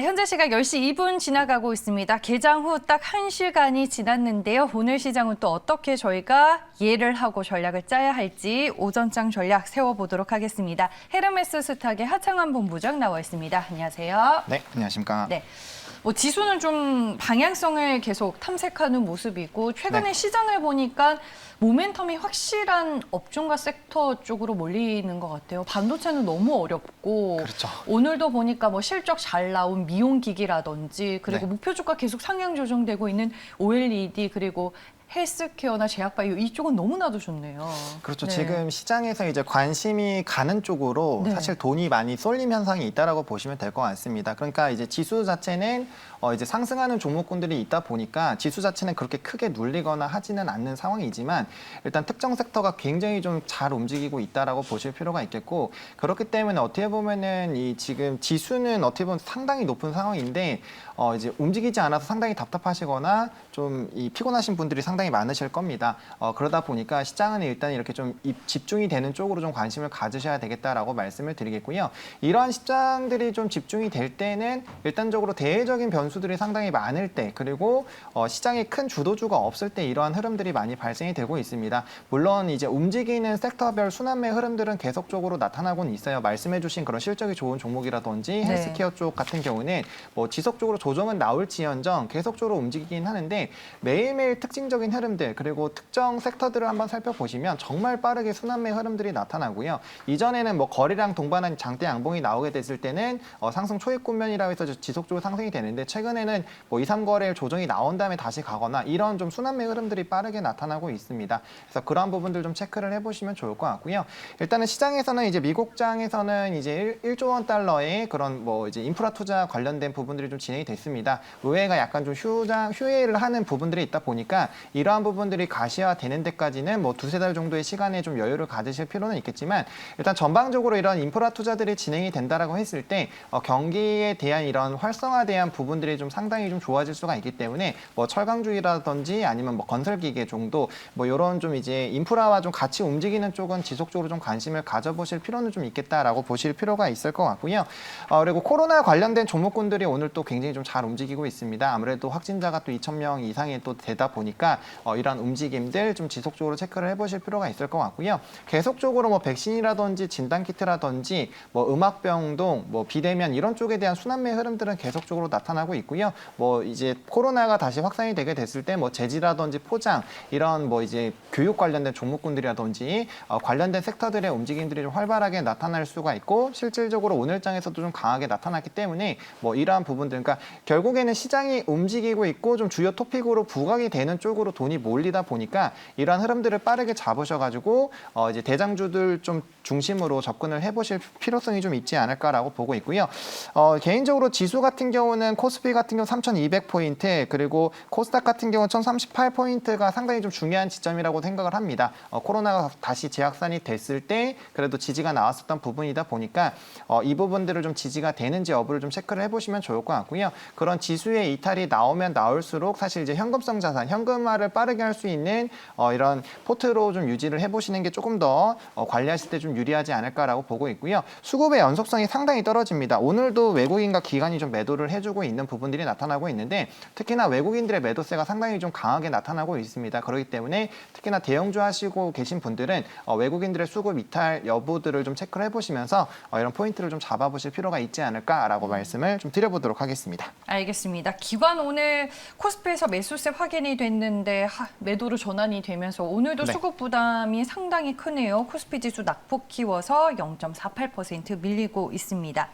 현재 시각 10시 2분 지나가고 있습니다. 개장 후 딱 1시간이 지났는데요. 오늘 시장은 또 어떻게 저희가 이해를 하고 전략을 짜야 할지 오전장 전략 세워보도록 하겠습니다. 헤르메스 스탁의 하창환 본부장 나와 있습니다. 안녕하세요. 네, 안녕하십니까. 네. 지수는 좀 방향성을 계속 탐색하는 모습이고 최근에 시장을 보니까 모멘텀이 확실한 업종과 섹터 쪽으로 몰리는 것 같아요. 반도체는 너무 어렵고 그렇죠. 오늘도 보니까 실적 잘 나온 미용기기라든지 그리고 목표 주가 계속 상향 조정되고 있는 OLED 그리고 헬스케어나 제약바이오 이쪽은 너무나도 좋네요. 그렇죠. 네. 지금 시장에서 이제 관심이 가는 쪽으로 사실 돈이 많이 쏠림 현상이 있다라고 보시면 될 것 같습니다. 그러니까 이제 지수 자체는 이제 상승하는 종목군들이 있다 보니까 지수 자체는 그렇게 크게 눌리거나 하지는 않는 상황이지만 일단 특정 섹터가 굉장히 좀 잘 움직이고 있다라고 보실 필요가 있겠고 그렇기 때문에 어떻게 보면은 이 지금 지수는 어떻게 보면 상당히 높은 상황인데 이제 움직이지 않아서 상당히 답답하시거나 좀 이 피곤하신 분들이 상당히 많으실 겁니다. 그러다 보니까 시장은 일단 이렇게 좀 집중이 되는 쪽으로 좀 관심을 가지셔야 되겠다라고 말씀을 드리겠고요. 이러한 시장들이 좀 집중이 될 때는 일단적으로 대외적인 변수들이 상당히 많을 때 그리고 시장에 큰 주도주가 없을 때 이러한 흐름들이 많이 발생이 되고 있습니다. 물론 이제 움직이는 섹터별 순환매 흐름들은 계속적으로 나타나고는 있어요. 말씀해주신 그런 실적이 좋은 종목이라든지 헬스케어 쪽 같은 경우는 지속적으로 조정은 나올지언정 계속적으로 움직이긴 하는데 매일매일 특징적인 흐름들 그리고 특정 섹터들을 한번 살펴보시면 정말 빠르게 순환매 흐름들이 나타나고요. 이전에는 거래량 동반한 장대 양봉이 나오게 됐을 때는 상승 초입 국면이라고 해서 지속적으로 상승이 되는데 최근에는 2, 3거래일 조정이 나온 다음에 다시 가거나 이런 좀 순환매 흐름들이 빠르게 나타나고 있습니다. 그래서 그러한 부분들 좀 체크를 해보시면 좋을 것 같고요. 일단은 시장에서는 이제 미국장에서는 이제 1조 원 달러의 그런 이제 인프라 투자 관련된 부분들이 좀 진행이 됐습니다. 의회가 약간 좀 휴회를 하는 부분들이 있다 보니까 이러한 부분들이 가시화되는 데까지는 두세 달 정도의 시간에 좀 여유를 가지실 필요는 있겠지만 일단 전방적으로 이런 인프라 투자들이 진행이 된다라고 했을 때 경기에 대한 이런 활성화대한 부분들이 좀 상당히 좀 좋아질 수가 있기 때문에 철강주의라든지 아니면 건설기계 정도 이런 좀 이제 인프라와 좀 같이 움직이는 쪽은 지속적으로 좀 관심을 가져보실 필요는 좀 있겠다라고 보실 필요가 있을 것 같고요. 그리고 코로나 관련된 종목군들이 오늘 또 굉장히 좀 잘 움직이고 있습니다. 아무래도 확진자가 또 2,000명 이상이 또 되다 보니까 이러한 움직임들 좀 지속적으로 체크를 해보실 필요가 있을 것 같고요. 계속적으로 백신이라든지 진단키트라든지 음압병동, 비대면 이런 쪽에 대한 순환매 흐름들은 계속적으로 나타나고 있고요. 이제 코로나가 다시 확산이 되게 됐을 때 제지라든지 포장 이런 이제 교육 관련된 종목군들이라든지 관련된 섹터들의 움직임들이 좀 활발하게 나타날 수가 있고 실질적으로 오늘장에서도 좀 강하게 나타났기 때문에 이러한 부분들 그러니까 결국에는 시장이 움직이고 있고 좀 주요 토픽으로 부각이 되는 쪽으로 돈이 몰리다 보니까 이러한 흐름들을 빠르게 잡으셔가지고 이제 대장주들 좀 중심으로 접근을 해보실 필요성이 좀 있지 않을까라고 보고 있고요. 개인적으로 지수 같은 경우는 코스피 같은 경우 3,200포인트 그리고 코스닥 같은 경우는 1,038포인트가 상당히 좀 중요한 지점이라고 생각을 합니다. 코로나가 다시 재확산이 됐을 때 그래도 지지가 나왔었던 부분이다 보니까 이 부분들을 좀 지지가 되는지 여부를 좀 체크를 해보시면 좋을 것 같고요. 그런 지수의 이탈이 나오면 나올수록 사실 이제 현금성 자산, 현금화를 빠르게 할 수 있는 이런 포트로 좀 유지를 해보시는 게 조금 더 관리하실 때 좀 유리하지 않을까라고 보고 있고요. 수급의 연속성이 상당히 떨어집니다. 오늘도 외국인과 기관이 좀 매도를 해주고 있는 부분들이 나타나고 있는데 특히나 외국인들의 매도세가 상당히 좀 강하게 나타나고 있습니다. 그렇기 때문에 특히나 대형주 하시고 계신 분들은 외국인들의 수급 이탈 여부들을 좀 체크를 해보시면서 이런 포인트를 좀 잡아보실 필요가 있지 않을까라고 말씀을 좀 드려보도록 하겠습니다. 알겠습니다. 기관 오늘 코스피에서 매수세 확인이 됐는데 매도로 전환이 되면서 오늘도 수급 부담이 상당히 크네요. 코스피 지수 낙폭 키워서 0.48% 밀리고 있습니다.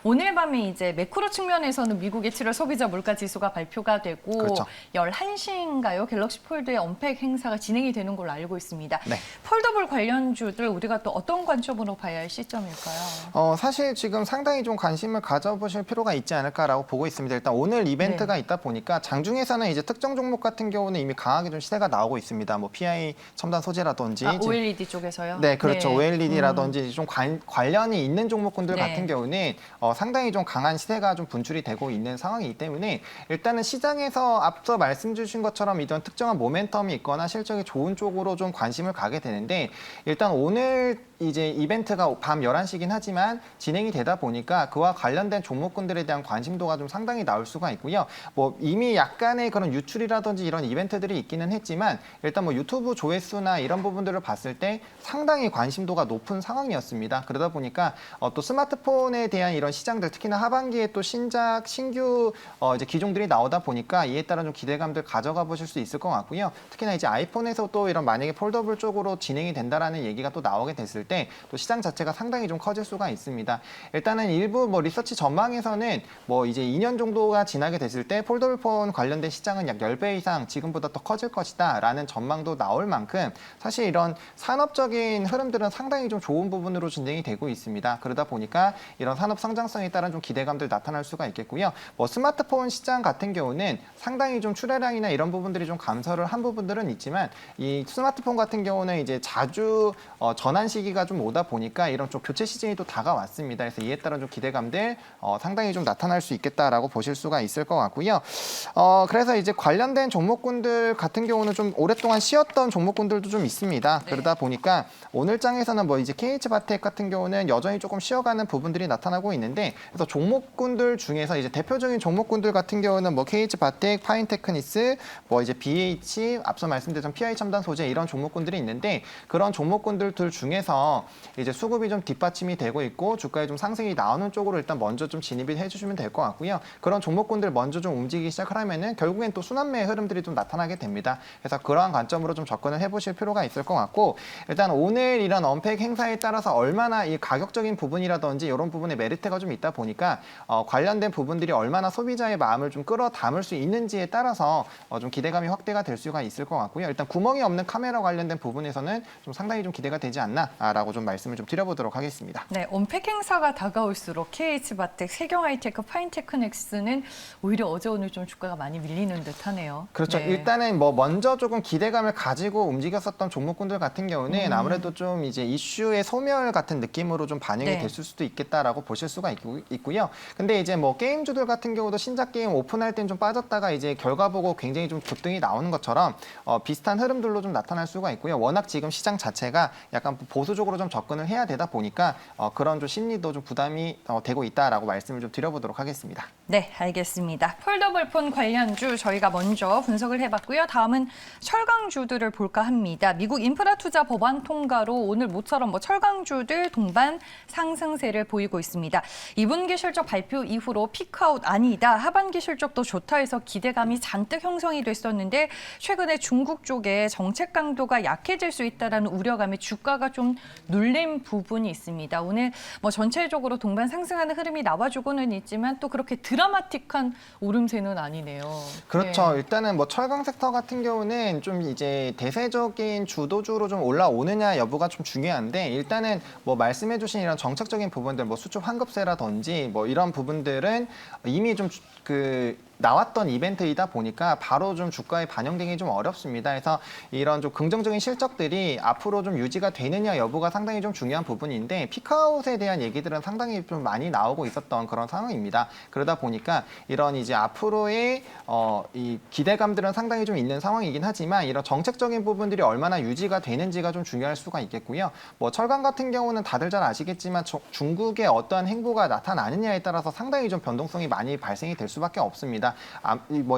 오늘 밤에 이제 매크로 측면에서는 미국의 7월 소비자 물가 지수가 발표가 되고 11시인가요? 갤럭시 폴드의 언팩 행사가 진행이 되는 걸로 알고 있습니다. 폴더블 관련주들 우리가 또 어떤 관점으로 봐야 할 시점일까요? 사실 지금 상당히 좀 관심을 가져보실 필요가 있지 않을까라고 보고 있습니다. 일단 오늘 이벤트가 있다 보니까 장중에서는 이제 특정 종목 같은 경우는 이미 강하게 좀 시세가 나오고 있습니다. PI 첨단 소재라든지 OLED 쪽에서요? 네, 그렇죠. OLED라든지 좀 관련이 있는 종목군들 같은 경우는 상당히 좀 강한 시세가 좀 분출이 되고 있는 상황이기 때문에 일단은 시장에서 앞서 말씀 주신 것처럼 이런 특정한 모멘텀이 있거나 실적이 좋은 쪽으로 좀 관심을 가게 되는데 일단 오늘 이제 이벤트가 밤 11시긴 하지만 진행이 되다 보니까 그와 관련된 종목군들에 대한 관심도가 좀 상당히 나올 수가 있고요. 뭐 이미 약간의 그런 유출이라든지 이런 이벤트들이 있기는 했지만 일단 뭐 유튜브 조회수나 이런 부분들을 봤을 때 상당히 관심도가 높은 상황이었습니다. 그러다 보니까 또 스마트폰에 대한 이런 시장들 특히나 하반기에 또 신규 이제 기종들이 나오다 보니까 이에 따른 좀 기대감들 가져가 보실 수 있을 것 같고요. 특히나 이제 아이폰에서 또 이런 만약에 폴더블 쪽으로 진행이 된다라는 얘기가 또 나오게 됐을 때 또 시장 자체가 상당히 좀 커질 수가 있습니다. 일단은 일부 뭐 리서치 전망에서는 뭐 이제 2년 정도가 지나게 됐을 때 폴더블 폰 관련된 시장은 약 10배 이상 지금보다 더 커질 것이다라는 전망도 나올 만큼 사실 이런 산업적인 흐름들은 상당히 좀 좋은 부분으로 진행이 되고 있습니다. 그러다 보니까 이런 산업 성장성에 따른 좀 기대감들 나타날 수가 있겠고요. 뭐 스마트폰 시장 같은 경우는 상당히 좀 출하량이나 이런 부분들이 좀 감소를 한 부분들은 있지만 이 스마트폰 같은 경우는 이제 자주 전환 시기가 좀 오다 보니까 이런 좀 교체 시즌이 또 다가왔습니다. 그래서 이에 따른 좀 기대감들 상당히 좀 나타날 수 있겠다라고 보실 수가 있을 것 같고요. 그래서 이제 관련된 종목군들 같은 경우는 좀 오랫동안 쉬었던 종목군들도 좀 있습니다. 네. 그러다 보니까 오늘 장에서는 뭐 이제 KH바텍 같은 경우는 여전히 조금 쉬어가는 부분들이 나타나고 있는데 그래서 종목군들 중에서 이제 대표적인 종목군들 같은 경우는 뭐 KH바텍, 파인테크니스, 뭐 이제 BH, 앞서 말씀드렸던 PI 첨단 소재 이런 종목군들이 있는데 그런 종목군들 중에서 이제 수급이 좀 뒷받침이 되고 있고 주가에 좀 상승이 나오는 쪽으로 일단 먼저 좀 진입이 해주시면 될 것 같고요. 그런 종목군들 먼저 좀 움직이기 시작하려면은 결국엔 또 순환매의 흐름들이 좀 나타나게 됩니다. 그래서 그러한 관점으로 좀 접근을 해보실 필요가 있을 것 같고 일단 오늘 이런 언팩 행사에 따라서 얼마나 이 가격적인 부분이라든지 이런 부분에 메리트가 좀 있다 보니까 관련된 부분들이 얼마나 소비자의 마음을 좀 끌어담을 수 있는지에 따라서 좀 기대감이 확대가 될 수가 있을 것 같고요. 일단 구멍이 없는 카메라 관련된 부분에서는 좀 상당히 좀 기대가 되지 않나라고 좀 말씀을 좀 드려보도록 하겠습니다. 네, 언팩 행사가 다가올수록 KH바텍, 세경하이테크, 파인테크넥스는 오히려 어제 오늘 좀 주가가 많이 밀리는 듯하네요. 그렇죠. 네. 일단은 뭐 먼저 조금 기대감을 가지고 움직였었던 종목군들 같은 경우는 아무래도 좀 이제 이슈의 소멸 같은 느낌으로 좀 반영이 네. 됐을 수도 있겠다라고 보실 수가 있고요. 근데 이제 뭐 게임주들 같은 경우도 신작 게임 오픈할 땐 좀 빠졌다가 이제 결과 보고 굉장히 좀 급등이 나오는 것처럼 비슷한 흐름들로 좀 나타날 수가 있고요. 워낙 지금 시장 자체가 약간 보수적으로 좀 접근을 해야 되다 보니까 그런 좀 심리도 좀 부담이 되고 있다라고 말씀을 좀 드려보도록 하겠습니다. 네, 알겠습니다. 폴더블폰 관련주 저희가 먼저 분석을 해봤고요. 다음은 철강주들을 볼까 합니다. 미국 인프라 투자 법안 통과로 오늘 모처럼 철강주들 동반 상승세를 보이고 있습니다. 2분기 실적 발표 이후로 피크아웃 아니다, 하반기 실적도 좋다 해서 기대감이 잔뜩 형성이 됐었는데 최근에 중국 쪽에 정책 강도가 약해질 수 있다는 우려감에 주가가 좀 눌린 부분이 있습니다. 오늘 전체적으로 동반 상승하는 흐름이 나와주고는 있지만 또 그렇게 드라마틱한 오름세는 아니네요. 그렇죠. 네. 일단은 철강 섹터 같은 경우는 좀 이제 대세적인 주도주로 좀 올라오느냐 여부가 좀 중요한데 일단은 말씀해주신 이런 정책적인 부분들, 수출 환급세라든지 이런 부분들은 이미 좀 나왔던 이벤트이다 보니까 바로 좀 주가에 반영되기 좀 어렵습니다. 그래서 이런 좀 긍정적인 실적들이 앞으로 좀 유지가 되느냐 여부가 상당히 좀 중요한 부분인데 피크아웃에 대한 얘기들은 상당히 좀 많이 나오고 있었던 그런 상황입니다. 그러다 보니까 이런 이제 앞으로의 이 기대감들은 상당히 좀 있는 상황이긴 하지만 이런 정책적인 부분들이 얼마나 유지가 되는지가 좀 중요할 수가 있겠고요. 철강 같은 경우는 다들 잘 아시겠지만 중국의 어떠한 행보가 나타나느냐에 따라서 상당히 좀 변동성이 많이 발생이 될 수밖에 없습니다.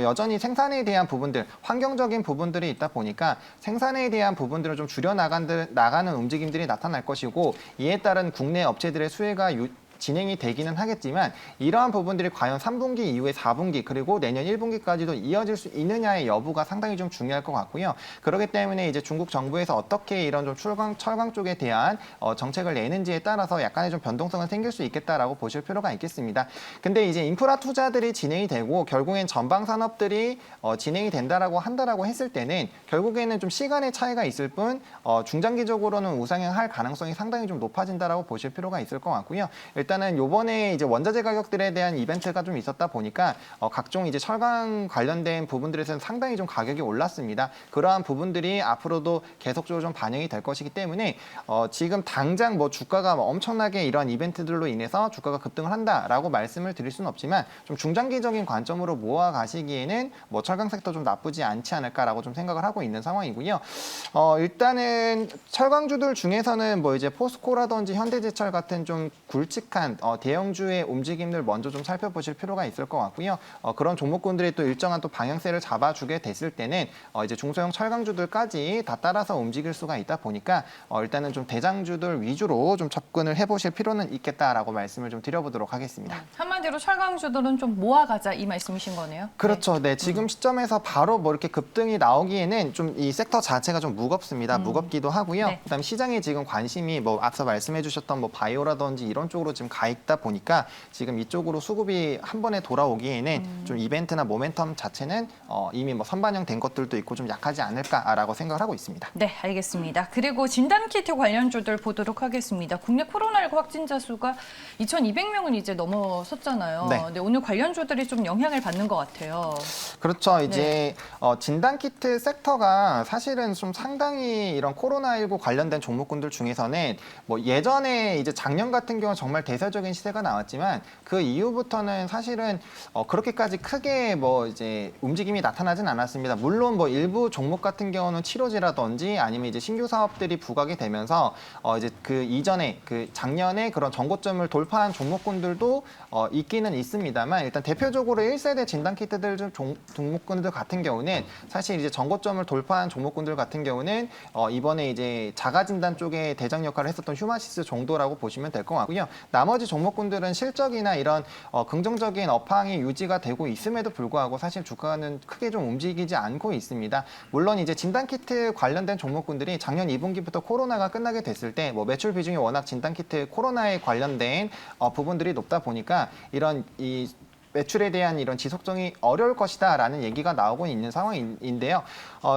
여전히 생산에 대한 부분들, 환경적인 부분들이 있다 보니까 생산에 대한 부분들을 좀 줄여 나가는 움직임들이 나타날 것이고 이에 따른 국내 업체들의 수혜가 진행이 되기는 하겠지만 이러한 부분들이 과연 3분기 이후에 4분기 그리고 내년 1분기까지도 이어질 수 있느냐의 여부가 상당히 좀 중요할 것 같고요. 그렇기 때문에 이제 중국 정부에서 어떻게 이런 좀 철강 쪽에 대한 정책을 내는지에 따라서 약간의 좀 변동성은 생길 수 있겠다라고 보실 필요가 있겠습니다. 근데 이제 인프라 투자들이 진행이 되고 결국엔 전방 산업들이 진행이 된다라고 했을 때는 결국에는 좀 시간의 차이가 있을 뿐 중장기적으로는 우상향할 가능성이 상당히 좀 높아진다라고 보실 필요가 있을 것 같고요. 일단은 요번에 이제 원자재 가격들에 대한 이벤트가 좀 있었다 보니까 각종 이제 철강 관련된 부분들에서는 상당히 좀 가격이 올랐습니다. 그러한 부분들이 앞으로도 계속적으로 좀 반영이 될 것이기 때문에 지금 당장 뭐 주가가 엄청나게 이런 이벤트들로 인해서 주가가 급등을 한다라고 말씀을 드릴 수는 없지만 좀 중장기적인 관점으로 모아 가시기에는 뭐 철강 섹터 좀 나쁘지 않지 않을까라고 좀 생각을 하고 있는 상황이고요. 일단은 철강주들 중에서는 뭐 이제 포스코라든지 현대제철 같은 좀 굵직한 대형주의 움직임들 먼저 좀 살펴보실 필요가 있을 것 같고요. 그런 종목군들이 또 일정한 또 방향세를 잡아주게 됐을 때는 이제 중소형 철강주들까지 다 따라서 움직일 수가 있다 보니까 일단은 좀 대장주들 위주로 좀 접근을 해보실 필요는 있겠다라고 말씀을 좀 드려보도록 하겠습니다. 한마디로 철강주들은 좀 모아가자 이 말씀이신 거네요. 그렇죠. 네, 지금 시점에서 바로 뭐 이렇게 급등이 나오기에는 좀 이 섹터 자체가 좀 무겁습니다. 무겁기도 하고요. 네. 그다음에 시장에 지금 관심이 뭐 앞서 말씀해주셨던 뭐 바이오라든지 이런 쪽으로 지금 가 있다 보니까 지금 이쪽으로 수급이 한 번에 돌아오기에는 좀 이벤트나 모멘텀 자체는 이미 뭐 선반영된 것들도 있고 좀 약하지 않을까라고 생각을 하고 있습니다. 네, 알겠습니다. 그리고 진단키트 관련주들 보도록 하겠습니다. 국내 코로나19 확진자 수가 2,200명은 이제 넘어섰잖아요. 네. 근데 오늘 관련주들이 좀 영향을 받는 것 같아요. 그렇죠. 이제 진단키트 섹터가 사실은 좀 상당히 이런 코로나19 관련된 종목군들 중에서는 뭐 예전에 이제 작년 같은 경우는 정말 대세적인 시세가 나왔지만 그 이후부터는 사실은 그렇게까지 크게 뭐 이제 움직임이 나타나진 않았습니다. 물론 뭐 일부 종목 같은 경우는 치료제라든지 아니면 이제 신규 사업들이 부각이 되면서 이제 그 이전에 그 작년에 그런 전고점을 돌파한 종목군들도 있기는 있습니다만 일단 대표적으로 1세대 진단키트들 종목군들 같은 경우는 사실 이제 전고점을 돌파한 종목군들 같은 경우는 이번에 이제 자가진단 쪽에 대장 역할을 했었던 휴마시스 정도라고 보시면 될 것 같고요. 나머지 종목군들은 실적이나 이런 긍정적인 업황이 유지가 되고 있음에도 불구하고 사실 주가는 크게 좀 움직이지 않고 있습니다. 물론 이제 진단키트 관련된 종목군들이 작년 2분기부터 코로나가 끝나게 됐을 때 뭐 매출 비중이 워낙 진단키트 코로나에 관련된 부분들이 높다 보니까 이런 이 매출에 대한 이런 지속성이 어려울 것이다라는 얘기가 나오고 있는 상황인데요.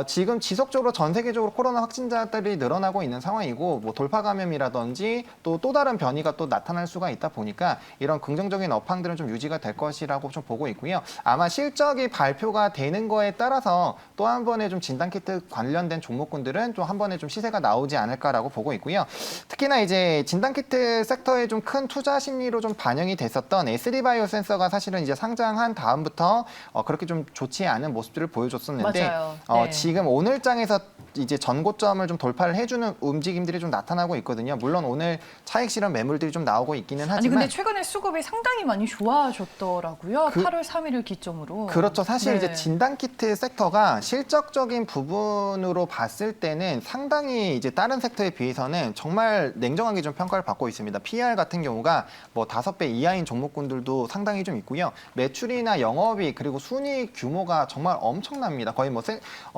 지금 지속적으로 전 세계적으로 코로나 확진자들이 늘어나고 있는 상황이고 뭐 돌파 감염이라든지 또 다른 변이가 또 나타날 수가 있다 보니까 이런 긍정적인 업황들은 좀 유지가 될 것이라고 좀 보고 있고요. 아마 실적이 발표가 되는 거에 따라서 또 한 번에 좀 진단키트 관련된 종목군들은 좀 한 번에 좀 시세가 나오지 않을까라고 보고 있고요. 특히나 이제 진단키트 섹터에 좀 큰 투자 심리로 좀 반영이 됐었던 SD바이오 센서가 사실은 이제 상장한 다음부터 그렇게 좀 좋지 않은 모습들을 보여줬었는데 맞아요. 네. 지금 오늘장에서 이제 전고점을 좀 돌파를 해주는 움직임들이 좀 나타나고 있거든요. 물론 오늘 차익 실현 매물들이 좀 나오고 있기는 하지만 아니 근데 최근에 수급이 상당히 많이 좋아졌더라고요. 8월 3일을 기점으로. 그렇죠. 사실 네. 이제 진단키트 섹터가 실적적인 부분으로 봤을 때는 상당히 이제 다른 섹터에 비해서는 정말 냉정하게 좀 평가를 받고 있습니다. PER 같은 경우가 뭐 5배 이하인 종목군들도 상당히 좀 있고요. 매출이나 영업이익 그리고 순이익 규모가 정말 엄청납니다. 거의 뭐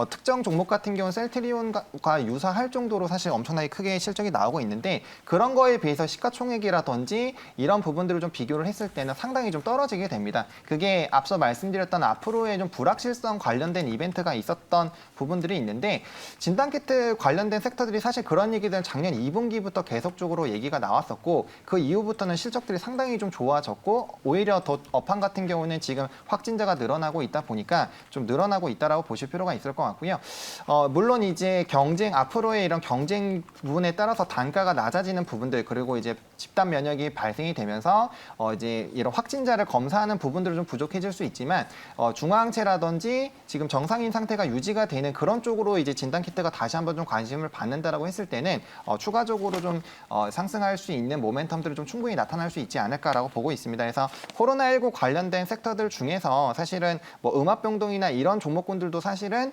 특정 종목 같은 경우는 셀트리온과 유사할 정도로 사실 엄청나게 크게 실적이 나오고 있는데 그런 거에 비해서 시가총액이라든지 이런 부분들을 좀 비교를 했을 때는 상당히 좀 떨어지게 됩니다. 그게 앞서 말씀드렸던 앞으로의 좀 불확실성 관련된 이벤트가 있었던 부분들이 있는데 진단키트 관련된 섹터들이 사실 그런 얘기들은 작년 2분기부터 계속적으로 얘기가 나왔었고 그 이후부터는 실적들이 상당히 좀 좋아졌고 오히려 더 업황 같은 경우는 지금 확진자가 늘어나고 있다 보니까 좀 늘어나고 있다라고 보실 필요가 있을 것 같고요. 물론 이제 앞으로의 이런 경쟁 부분에 따라서 단가가 낮아지는 부분들 그리고 이제 집단 면역이 발생이 되면서 이제 이런 확진자를 검사하는 부분들은 좀 부족해질 수 있지만 중화항체라든지 지금 정상인 상태가 유지가 되는 그런 쪽으로 이제 진단키트가 다시 한번 좀 관심을 받는다라고 했을 때는 추가적으로 좀 상승할 수 있는 모멘텀들이 좀 충분히 나타날 수 있지 않을까라고 보고 있습니다. 그래서 코로나19 관련된 섹터들 중에서 사실은 뭐 음압병동이나 이런 종목군들도 사실은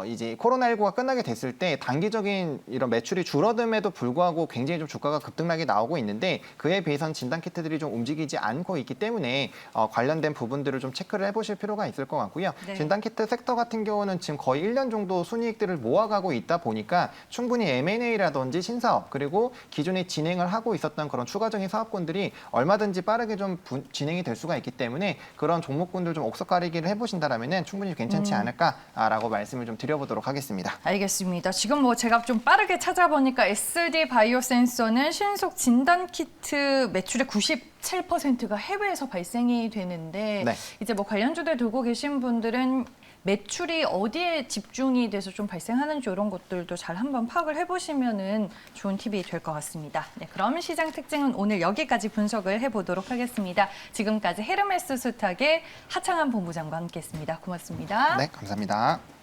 이제 코로나19가 끝나게 됐을 때 단기적인 이런 매출이 줄어듦에도 불구하고 굉장히 좀 주가가 급등락이 나오고 있는데 그에 비해서는 진단키트들이 좀 움직이지 않고 있기 때문에 관련된 부분들을 좀 체크를 해보실 필요가 있을 것 같고요. 네. 진단키트 섹터 같은 경우는 지금 거의 1년 정도 순이익들을 모아가고 있다 보니까 충분히 M&A라든지 신사업 그리고 기존에 진행을 하고 있었던 그런 추가적인 사업군들이 얼마든지 빠르게 좀 진행이 될 수가 있기 때문에 그런 종목군들 좀 옥석 가리기를 해보신다라면은 충분히 괜찮지 않을까라고 말씀을 좀 드려보도록 하겠습니다. 알겠습니다. 지금 뭐 제가 좀 빠르게 찾아보니까 SD 바이오 센서는 신속 진단 키트 매출의 97%가 해외에서 발생이 되는데 네. 이제 뭐 관련주들 들고 계신 분들은 매출이 어디에 집중이 돼서 좀 발생하는지 이런 것들도 잘 한번 파악을 해보시면은 좋은 팁이 될 것 같습니다. 네, 그럼 시장 특징은 오늘 여기까지 분석을 해보도록 하겠습니다. 지금까지 헤르메스 수탁의 하창한 본부장과 함께했습니다. 고맙습니다. 네, 감사합니다.